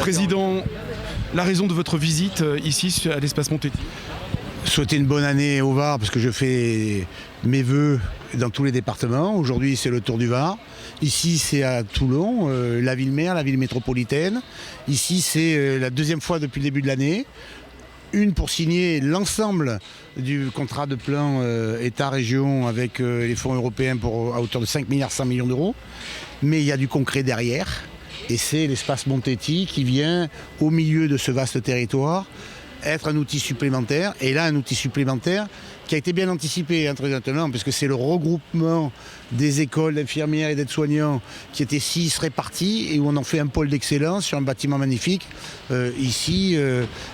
Président, la raison de votre visite ici à l'espace Montetti? Souhaiter une bonne année au Var parce que je fais mes vœux dans tous les départements. Aujourd'hui c'est le Tour du Var. Ici c'est à Toulon, la ville-mère, la ville métropolitaine. Ici c'est la deuxième fois depuis le début de l'année. Une pour signer l'ensemble du contrat de plan État-région avec les fonds européens à hauteur de 5 milliards 100 millions d'euros. Mais il y a du concret derrière. Et c'est l'espace Montetti qui vient au milieu de ce vaste territoire être un outil supplémentaire, et là un outil supplémentaire qui a été bien anticipé très maintenant, parce que c'est le regroupement des écoles d'infirmières et d'aides-soignants qui étaient 6 répartis et où on en fait un pôle d'excellence sur un bâtiment magnifique, ici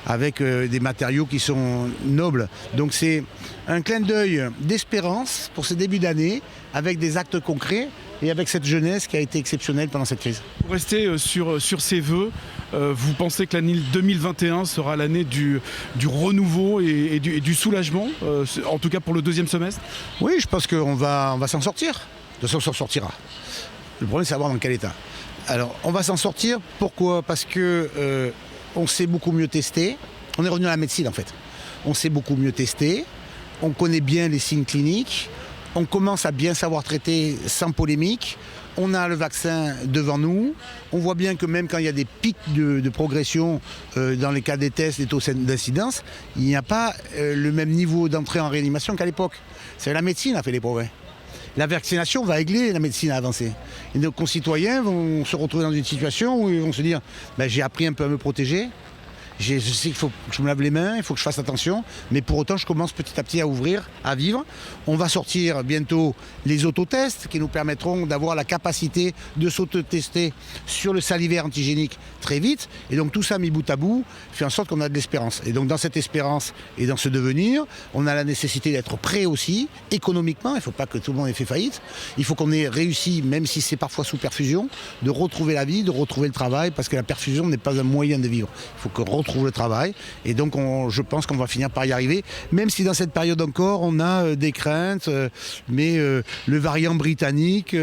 avec des matériaux qui sont nobles. Donc c'est un clin d'œil d'espérance pour ce début d'année avec des actes concrets et avec cette jeunesse qui a été exceptionnelle pendant cette crise. Pour rester sur ces vœux, vous pensez que l'année 2021 sera l'année du renouveau et du soulagement, en tout cas pour le deuxième semestre? Oui, je pense qu'on va s'en sortir. De toute façon, on s'en sortira. Le problème, c'est savoir dans quel état. Alors, on va s'en sortir. Pourquoi? Parce que on sait beaucoup mieux tester. On est revenu à la médecine, en fait. On sait beaucoup mieux tester. On connaît bien les signes cliniques. On commence à bien savoir traiter sans polémique. On a le vaccin devant nous. On voit bien que même quand il y a des pics de progression dans les cas des tests, des taux d'incidence, il n'y a pas le même niveau d'entrée en réanimation qu'à l'époque. C'est la médecine qui a fait les progrès. La vaccination va régler la médecine à avancer. Et nos concitoyens vont se retrouver dans une situation où ils vont se dire j'ai appris un peu à me protéger. Je sais qu'il faut que je me lave les mains, il faut que je fasse attention, mais pour autant je commence petit à petit à ouvrir, à vivre. On va sortir bientôt les autotests qui nous permettront d'avoir la capacité de s'autotester sur le salivaire antigénique très vite. Et donc tout ça mis bout à bout fait en sorte qu'on a de l'espérance. Et donc dans cette espérance et dans ce devenir, on a la nécessité d'être prêt aussi, économiquement. Il ne faut pas que tout le monde ait fait faillite. Il faut qu'on ait réussi, même si c'est parfois sous perfusion, de retrouver la vie, de retrouver le travail, parce que la perfusion n'est pas un moyen de vivre. Il faut qu'on retrouve le travail, et donc je pense qu'on va finir par y arriver, même si dans cette période encore on a des craintes, mais le variant britannique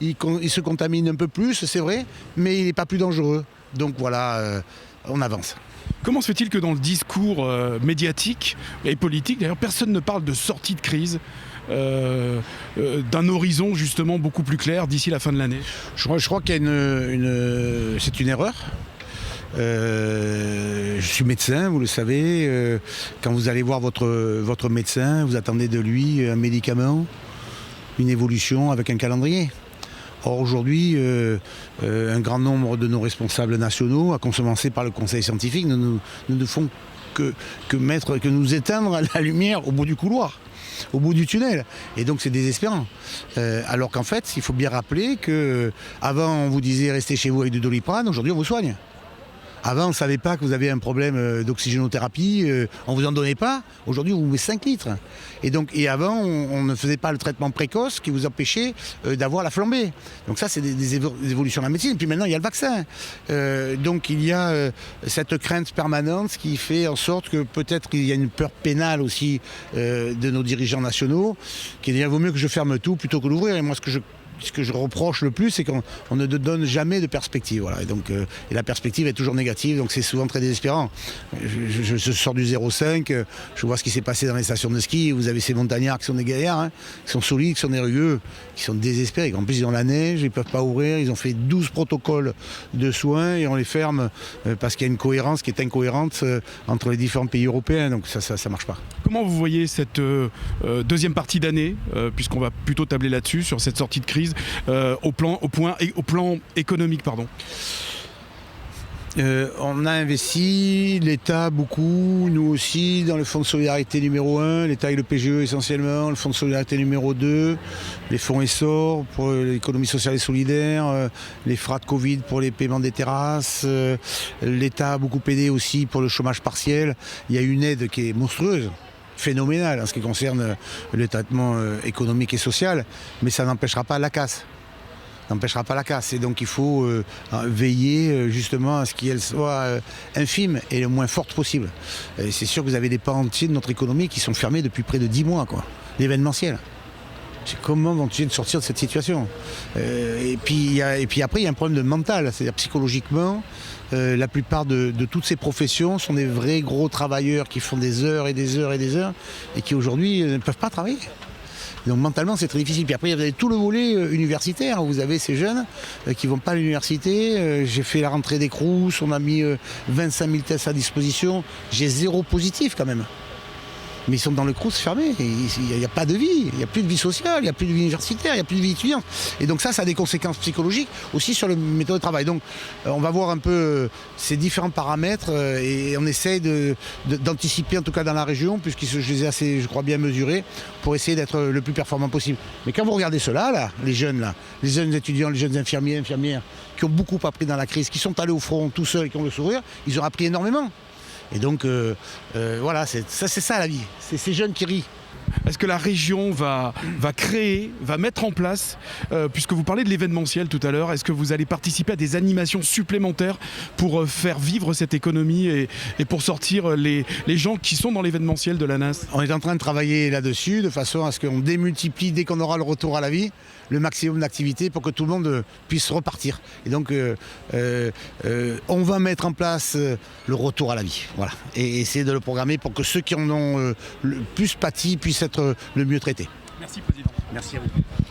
il se contamine un peu plus, c'est vrai, mais il n'est pas plus dangereux, donc voilà, on avance. Comment se fait-il que dans le discours médiatique et politique, d'ailleurs, personne ne parle de sortie de crise, d'un horizon justement beaucoup plus clair d'ici la fin de l'année? Je crois qu'il y a c'est une erreur. Je suis médecin, vous le savez. Quand vous allez voir votre médecin, vous attendez de lui un médicament, une évolution avec un calendrier. Or aujourd'hui, un grand nombre de nos responsables nationaux, à commencer par le Conseil scientifique, ne font que nous éteindre la lumière au bout du couloir, au bout du tunnel. Et donc c'est désespérant. Alors qu'en fait, il faut bien rappeler qu'avant on vous disait restez chez vous avec du Doliprane, aujourd'hui on vous soigne. Avant, on ne savait pas que vous avez un problème d'oxygénothérapie, on ne vous en donnait pas. Aujourd'hui, on vous met 5 litres. Et avant, on ne faisait pas le traitement précoce qui vous empêchait d'avoir la flambée. Donc ça, c'est des évolutions de la médecine. Puis maintenant, il y a le vaccin. Donc il y a cette crainte permanente qui fait en sorte que peut-être qu'il y a une peur pénale aussi de nos dirigeants nationaux, qui est vaut mieux que je ferme tout plutôt que d'ouvrir. Et moi, ce que je reproche le plus, c'est qu'on ne donne jamais de perspective. Voilà. Et donc, la perspective est toujours négative, donc c'est souvent très désespérant. Je sors du 0,5, je vois ce qui s'est passé dans les stations de ski. Vous avez ces montagnards qui sont des gaillards, qui sont solides, qui sont des rugueux, qui sont désespérés. En plus, ils ont la neige, ils ne peuvent pas ouvrir. Ils ont fait 12 protocoles de soins et on les ferme parce qu'il y a une cohérence qui est incohérente entre les différents pays européens. Donc ça ne marche pas. Comment vous voyez cette deuxième partie d'année, puisqu'on va plutôt tabler là-dessus, sur cette sortie de crise, au plan économique, pardon? On a investi, l'État beaucoup, nous aussi, dans le fonds de solidarité numéro 1, l'État et le PGE essentiellement, le fonds de solidarité numéro 2, les fonds Essor pour l'économie sociale et solidaire, les frais de Covid pour les paiements des terrasses, l'État a beaucoup aidé aussi pour le chômage partiel. Il y a une aide qui est monstrueuse, phénoménale en ce qui concerne le traitement économique et social, mais ça n'empêchera pas la casse. Et donc il faut veiller justement à ce qu'elle soit infime et le moins forte possible. C'est sûr que vous avez des pans entiers de notre économie qui sont fermés depuis près de 10 mois, l'événementiel. C'est comment vont-ils sortir de cette situation et puis après, il y a un problème de mental, c'est-à-dire psychologiquement. La plupart de toutes ces professions sont des vrais gros travailleurs qui font des heures et des heures et des heures et qui aujourd'hui ne peuvent pas travailler. Donc mentalement c'est très difficile. Puis après vous avez tout le volet universitaire, vous avez ces jeunes qui ne vont pas à l'université. J'ai fait la rentrée des Crous, on a mis 25 000 tests à disposition, j'ai 0 positif quand même. Mais ils sont dans le Crous fermé, il n'y a pas de vie, il n'y a plus de vie sociale, il n'y a plus de vie universitaire, il n'y a plus de vie étudiante. Et donc ça a des conséquences psychologiques aussi sur le méthode de travail. Donc on va voir un peu ces différents paramètres et on essaye d'anticiper en tout cas dans la région, puisque je les ai assez, je crois, bien mesurés, pour essayer d'être le plus performant possible. Mais quand vous regardez ceux-là, là, les jeunes étudiants, les jeunes infirmiers, infirmières, qui ont beaucoup appris dans la crise, qui sont allés au front tout seuls et qui ont le sourire, ils ont appris énormément. Et donc, voilà, c'est ça la vie. C'est ces jeunes qui rient. Est-ce que la région va créer, va mettre en place, puisque vous parlez de l'événementiel tout à l'heure, est-ce que vous allez participer à des animations supplémentaires pour faire vivre cette économie et pour sortir les gens qui sont dans l'événementiel de la NAS? On est en train de travailler là-dessus, de façon à ce qu'on démultiplie, dès qu'on aura le retour à la vie, le maximum d'activités pour que tout le monde puisse repartir. Et donc, on va mettre en place le retour à la vie. Voilà. Et essayer de le programmer pour que ceux qui en ont le plus pâti puissent être le mieux traités. Merci, Président. Merci à vous.